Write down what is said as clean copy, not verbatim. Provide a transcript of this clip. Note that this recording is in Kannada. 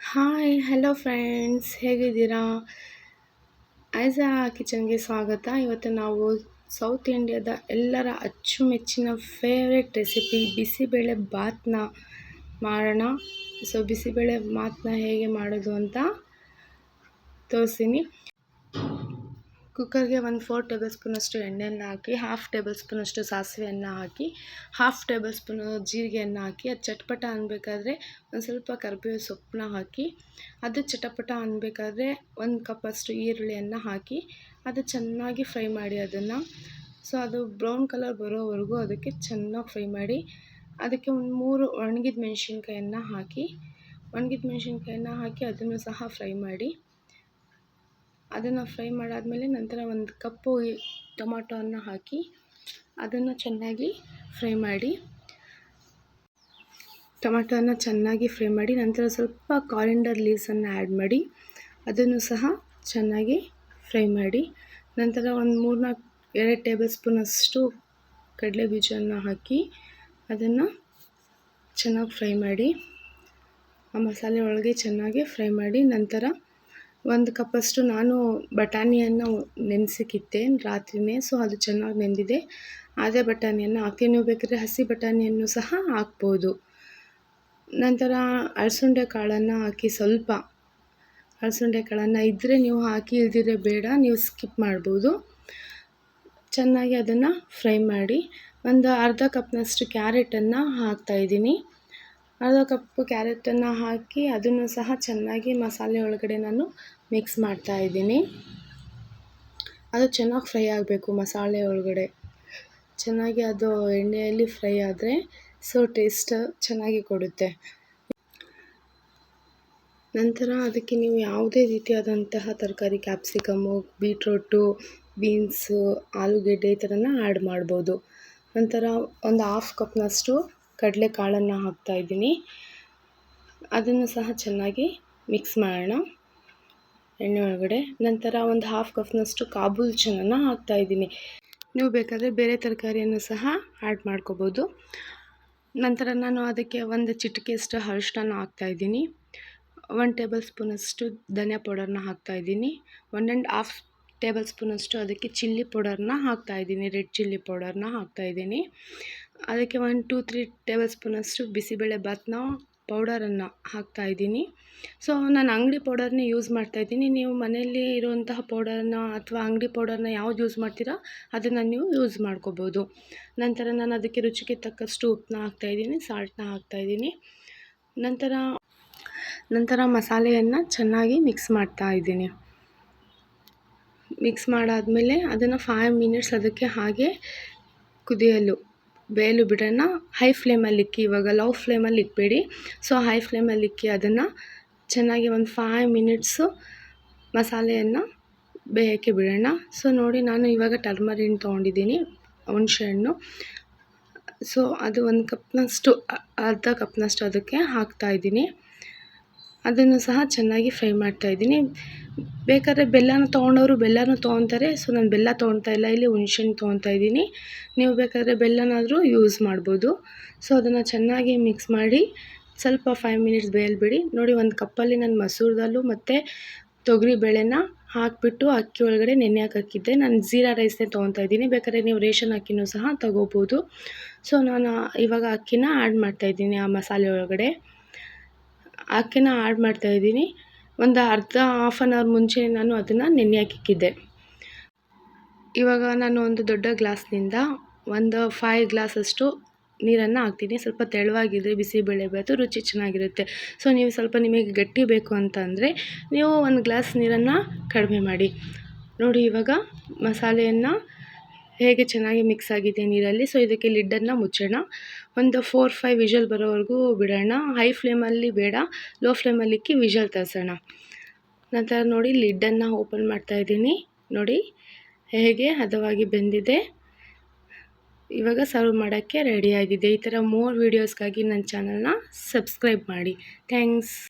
ಹಾಯ್ ಹಲೋ ಫ್ರೆಂಡ್ಸ್, ಹೇಗಿದ್ದೀರಾ? ಐಝಾ ಕಿಚನ್ಗೆ ಸ್ವಾಗತ. ಇವತ್ತು ನಾವು ಸೌತ್ ಇಂಡಿಯಾದ ಎಲ್ಲರ ಅಚ್ಚುಮೆಚ್ಚಿನ ಫೇವ್ರೆಟ್ ರೆಸಿಪಿ ಬಿಸಿಬೇಳೆ ಬಾತ್ನ ಮಾಡೋಣ. ಬಿಸಿಬೇಳೆ ಬಾತ್ನ ಹೇಗೆ ಮಾಡೋದು ಅಂತ ತೋರಿಸ್ತೀನಿ. ಕುಕ್ಕರ್ಗೆ ಒಂದು 4 ಟೇಬಲ್ ಸ್ಪೂನಷ್ಟು ಎಣ್ಣೆಯನ್ನು ಹಾಕಿ, ಹಾಫ್ ಟೇಬಲ್ ಸ್ಪೂನಷ್ಟು ಸಾಸಿವೆಯನ್ನು ಹಾಕಿ, ಹಾಫ್ ಟೇಬಲ್ ಸ್ಪೂನು ಜೀರಿಗೆಯನ್ನು ಹಾಕಿ, ಅದು ಚಟ್ಪಟ ಅನ್ನಬೇಕಾದ್ರೆ ಒಂದು ಸ್ವಲ್ಪ ಕರಿಬೇವು ಸೊಪ್ಪನ್ನ ಹಾಕಿ, ಅದು ಚಟಪಟ ಅನ್ನಬೇಕಾದ್ರೆ 1 ಕಪ್ಪಷ್ಟು ಈರುಳ್ಳಿಯನ್ನು ಹಾಕಿ, ಅದು ಚೆನ್ನಾಗಿ ಫ್ರೈ ಮಾಡಿ ಅದನ್ನು. ಅದು ಬ್ರೌನ್ ಕಲರ್ ಬರೋವರೆಗೂ ಅದಕ್ಕೆ ಚೆನ್ನಾಗಿ ಫ್ರೈ ಮಾಡಿ, ಅದಕ್ಕೆ ಒಂದು 3 ಒಣಗಿದ ಮೆಣಸಿನ್ಕಾಯನ್ನು ಹಾಕಿ, ಅದನ್ನು ಸಹ ಫ್ರೈ ಮಾಡಿ. ಅದನ್ನು ಫ್ರೈ ಮಾಡಾದಮೇಲೆ ನಂತರ 1 ಕಪ್ಪು ಟೊಮಾಟೋವನ್ನು ಹಾಕಿ ಅದನ್ನು ಚೆನ್ನಾಗಿ ಫ್ರೈ ಮಾಡಿ. ನಂತರ ಸ್ವಲ್ಪ ಕಾರಿಯಂಡರ್ ಲೀವ್ಸನ್ನು ಆ್ಯಡ್ ಮಾಡಿ ಅದನ್ನು ಸಹ ಚೆನ್ನಾಗಿ ಫ್ರೈ ಮಾಡಿ. ನಂತರ ಒಂದು 2 ಟೇಬಲ್ ಸ್ಪೂನಷ್ಟು ಕಡಲೆ ಬೀಜವನ್ನು ಹಾಕಿ ಅದನ್ನು ಚೆನ್ನಾಗಿ ಫ್ರೈ ಮಾಡಿ. ಆ ಮಸಾಲೆ ಒಳಗೆ ಚೆನ್ನಾಗಿ ಫ್ರೈ ಮಾಡಿ. ನಂತರ 1 ಕಪ್ಪಷ್ಟು ನಾನು ಬಟಾಣಿಯನ್ನು ನೆನೆಸಿಕ್ಕಿಟ್ಟೆ ರಾತ್ರಿಯೇ. ಅದು ಚೆನ್ನಾಗಿ ನೆಂದಿದೆ. ಅದೇ ಬಟಾಣಿಯನ್ನು ಹಾಕಿ, ನೀವು ಬೇಕಾದರೆ ಹಸಿ ಬಟಾಣಿಯನ್ನು ಸಹ ಹಾಕ್ಬೋದು. ನಂತರ ಅಲಸಂದೆ ಕಾಳನ್ನು ಹಾಕಿ, ಸ್ವಲ್ಪ ಅಲಸಂದೆ ಕಾಳನ್ನು ಇದ್ದರೆ ನೀವು ಹಾಕಿ, ಇಲ್ದಿದ್ರೆ ಬೇಡ, ನೀವು ಸ್ಕಿಪ್ ಮಾಡ್ಬೋದು. ಚೆನ್ನಾಗಿ ಅದನ್ನು ಫ್ರೈ ಮಾಡಿ. ಒಂದು ಅರ್ಧ ಕಪ್ನಷ್ಟು ಕ್ಯಾರೆಟನ್ನು ಹಾಕ್ತಾಯಿದ್ದೀನಿ. ಅರ್ಧ ಕಪ್ ಕ್ಯಾರೆಟನ್ನು ಹಾಕಿ ಅದನ್ನು ಸಹ ಚೆನ್ನಾಗಿ ಮಸಾಲೆ ಒಳಗಡೆ ನಾನು ಮಿಕ್ಸ್ ಮಾಡ್ತಾಯಿದ್ದೀನಿ. ಅದು ಚೆನ್ನಾಗಿ ಫ್ರೈ ಆಗಬೇಕು ಮಸಾಲೆ ಒಳಗಡೆ. ಚೆನ್ನಾಗಿ ಅದು ಎಣ್ಣೆಯಲ್ಲಿ ಫ್ರೈ ಆದರೆ ಟೇಸ್ಟ್ ಚೆನ್ನಾಗಿ ಕೊಡುತ್ತೆ. ನಂತರ ಅದಕ್ಕೆ ನೀವು ಯಾವುದೇ ರೀತಿಯಾದಂತಹ ತರಕಾರಿ, ಕ್ಯಾಪ್ಸಿಕಮ್ಮು, ಬೀಟ್ರೋಟು, ಬೀನ್ಸು, ಆಲೂಗೆಡ್ಡೆ ಈ ಥರನ ಆ್ಯಡ್ ಮಾಡ್ಬೋದು. ನಂತರ ಒಂದು ಹಾಫ್ ಕಪ್ನಷ್ಟು ಕಡಲೆಕಾಳನ್ನು ಹಾಕ್ತಾಯಿದ್ದೀನಿ. ಅದನ್ನು ಸಹ ಚೆನ್ನಾಗಿ ಮಿಕ್ಸ್ ಮಾಡೋಣ ಎಣ್ಣೆ ಒಳಗಡೆ. ನಂತರ ಒಂದು ಹಾಫ್ ಕಪ್ನಷ್ಟು ಕಾಬೂಲ್ ಚನಾನ ಹಾಕ್ತಾಯಿದ್ದೀನಿ. ನೀವು ಬೇಕಾದರೆ ಬೇರೆ ತರಕಾರಿಯನ್ನು ಸಹ ಆ್ಯಡ್ ಮಾಡ್ಕೋಬೋದು. ನಂತರ ನಾನು ಅದಕ್ಕೆ ಒಂದು ಚಿಟಿಕೆಯಷ್ಟು ಅರಿಶಿನ ಹಾಕ್ತಾಯಿದ್ದೀನಿ. 1 ಟೇಬಲ್ ಸ್ಪೂನಷ್ಟು ಧನಿಯಾ ಪೌಡರ್ನ ಹಾಕ್ತಾಯಿದ್ದೀನಿ. 1.5 ಟೇಬಲ್ ಸ್ಪೂನಷ್ಟು ಅದಕ್ಕೆ ಚಿಲ್ಲಿ ಪೌಡರ್ನ ಹಾಕ್ತಾಯಿದ್ದೀನಿ, ರೆಡ್ ಚಿಲ್ಲಿ ಪೌಡರ್ನ ಹಾಕ್ತಾಯಿದ್ದೀನಿ. ಅದಕ್ಕೆ 1-3 ಟೇಬಲ್ ಸ್ಪೂನಷ್ಟು ಬಿಸಿಬೇಳೆ ಬಾತ್ನ ಪೌಡರನ್ನು ಹಾಕ್ತಾಯಿದ್ದೀನಿ. ನಾನು ಅಂಗಡಿ ಪೌಡರ್ನೇ ಯೂಸ್ ಮಾಡ್ತಾಯಿದ್ದೀನಿ. ನೀವು ಮನೆಯಲ್ಲಿ ಇರುವಂತಹ ಪೌಡರ್ನ ಅಥವಾ ಅಂಗಡಿ ಪೌಡರ್ನ ಯಾವ್ದು ಯೂಸ್ ಮಾಡ್ತೀರಾ ಅದನ್ನು ನೀವು ಯೂಸ್ ಮಾಡ್ಕೋಬೋದು. ನಂತರ ನಾನು ಅದಕ್ಕೆ ರುಚಿಗೆ ತಕ್ಕಷ್ಟು ಉಪ್ಪನ್ನ ಹಾಕ್ತಾಯಿದ್ದೀನಿ, ಸಾಲ್ಟ್ನ ಹಾಕ್ತಾಯಿದ್ದೀನಿ. ನಂತರ ಮಸಾಲೆಯನ್ನು ಚೆನ್ನಾಗಿ ಮಿಕ್ಸ್ ಮಾಡ್ತಾಯಿದ್ದೀನಿ. ಮಿಕ್ಸ್ ಮಾಡಾದಮೇಲೆ ಅದನ್ನು 5 ಮಿನಿಟ್ಸ್ ಅದಕ್ಕೆ ಹಾಗೆ ಬೇಯಲು ಬಿಡೋಣ. ಹೈ ಫ್ಲೇಮಲ್ಲಿ ಇಕ್ಕಿ, ಇವಾಗ ಲೋ ಫ್ಲೇಮಲ್ಲಿ ಇಕ್ಕಬೇಡಿ. ಹೈ ಫ್ಲೇಮಲ್ಲಿ ಇಕ್ಕಿ ಅದನ್ನು ಚೆನ್ನಾಗಿ ಒಂದು 5 ಮಿನಿಟ್ಸು ಮಸಾಲೆಯನ್ನು ಬೇಯೋಕ್ಕೆ ಬಿಡೋಣ. ನೋಡಿ, ನಾನು ಇವಾಗ ಟರ್ಮರಿನ್ ತೊಗೊಂಡಿದ್ದೀನಿ, ಹುಣಸೆಹಣ್ಣು. ಅದು 1 ಕಪ್ನಷ್ಟು, ಅರ್ಧ ಕಪ್ನಷ್ಟು ಅದಕ್ಕೆ ಹಾಕ್ತಾಯಿದ್ದೀನಿ. ಅದನ್ನು ಸಹ ಚೆನ್ನಾಗಿ ಫ್ರೈ ಮಾಡ್ತಾಯಿದ್ದೀನಿ. ಬೇಕಾದರೆ ಬೆಲ್ಲನ ತೊಗೊಂಡವರು ಬೆಲ್ಲನೂ ತೊಗೊತಾರೆ. ನಾನು ಬೆಲ್ಲ ತೊಗೊಳ್ತಾ ಇಲ್ಲ, ಇಲ್ಲಿ ಹುಣಸೆಹಣ್ಣು ತೊಗೊತಾ ಇದ್ದೀನಿ. ನೀವು ಬೇಕಾದರೆ ಬೆಲ್ಲನಾದರೂ ಯೂಸ್ ಮಾಡ್ಬೋದು. ಅದನ್ನು ಚೆನ್ನಾಗಿ ಮಿಕ್ಸ್ ಮಾಡಿ ಸ್ವಲ್ಪ 5 ಮಿನಿಟ್ಸ್ ಬೇಯಲ್ಬಿಡಿ. ನೋಡಿ, 1 ಕಪ್ಪಲ್ಲಿ ನಾನು ಮಸೂರ್ ದಾಲು ಮತ್ತು ತೊಗರಿಬೇಳೆನ ಹಾಕಿಬಿಟ್ಟು ಅಕ್ಕಿ ಒಳಗಡೆ ನೆನೆಯೋಕೆ ಹಾಕಿದ್ದೆ. ನಾನು ಜೀರಾ ರೈಸ್ನೇ ತೊಗೊತಾ ಇದ್ದೀನಿ. ಬೇಕಾದರೆ ನೀವು ರೇಷನ್ ಅಕ್ಕಿನೂ ಸಹ ತೊಗೋಬೋದು. ನಾನು ಇವಾಗ ಅಕ್ಕಿನ ಆ್ಯಡ್ ಮಾಡ್ತಾಯಿದ್ದೀನಿ. ಆ ಮಸಾಲೆ ಒಳಗಡೆ ಅಕ್ಕಿನ ಆ್ಯಡ್ ಮಾಡ್ತಾಯಿದ್ದೀನಿ. ಒಂದು ಹಾಫ್ ಆನ್ ಅವರ್ ಮುಂಚೆ ನಾನು ಅದನ್ನು ನೆನೆಯೋಕೆ ಇಕ್ಕಿದ್ದೆ. ಇವಾಗ ನಾನು ಒಂದು ದೊಡ್ಡ ಗ್ಲಾಸ್ನಿಂದ ಒಂದು 5 ಗ್ಲಾಸಷ್ಟು ನೀರನ್ನು ಹಾಕ್ತೀನಿ. ಸ್ವಲ್ಪ ತೆಳುವಾಗಿದ್ದರೆ ಬಿಸಿಬೇಳೆ ಬಾತು ರುಚಿ ಚೆನ್ನಾಗಿರುತ್ತೆ. ನೀವು ಸ್ವಲ್ಪ ನಿಮಗೆ ಗಟ್ಟಿ ಬೇಕು ಅಂತಂದರೆ ನೀವು 1 ಗ್ಲಾಸ್ ನೀರನ್ನು ಕಡಿಮೆ ಮಾಡಿ. ನೋಡಿ, ಇವಾಗ ಮಸಾಲೆಯನ್ನು ಹೇಗೆ ಚೆನ್ನಾಗಿ ಮಿಕ್ಸ್ ಆಗಿದೆ ನೀರಲ್ಲಿ. ಇದಕ್ಕೆ ಲಿಡ್ಡನ್ನು ಮುಚ್ಚೋಣ. ಒಂದು 4-5 ವಿಷಲ್ ಬರೋವರೆಗೂ ಬಿಡೋಣ. ಹೈ ಫ್ಲೇಮಲ್ಲಿ ಬೇಡ, ಲೋ ಫ್ಲೇಮಲ್ಲಿ ಇಕ್ಕಿ ವಿಷಲ್ ತರಿಸೋಣ. ನಂತರ ನೋಡಿ, ಲಿಡ್ಡನ್ನು ಓಪನ್ ಮಾಡ್ತಾಯಿದ್ದೀನಿ. ನೋಡಿ ಹೇಗೆ ಹದವಾಗಿ ಬೆಂದಿದೆ. ಇವಾಗ ಸರ್ವ್ ಮಾಡೋಕ್ಕೆ ರೆಡಿಯಾಗಿದೆ. ಈ ಥರ ಮೋರ್ ವೀಡಿಯೋಸ್ಗಾಗಿ ನನ್ನ ಚಾನಲ್ನ ಸಬ್ಸ್ಕ್ರೈಬ್ ಮಾಡಿ. ಥ್ಯಾಂಕ್ಸ್.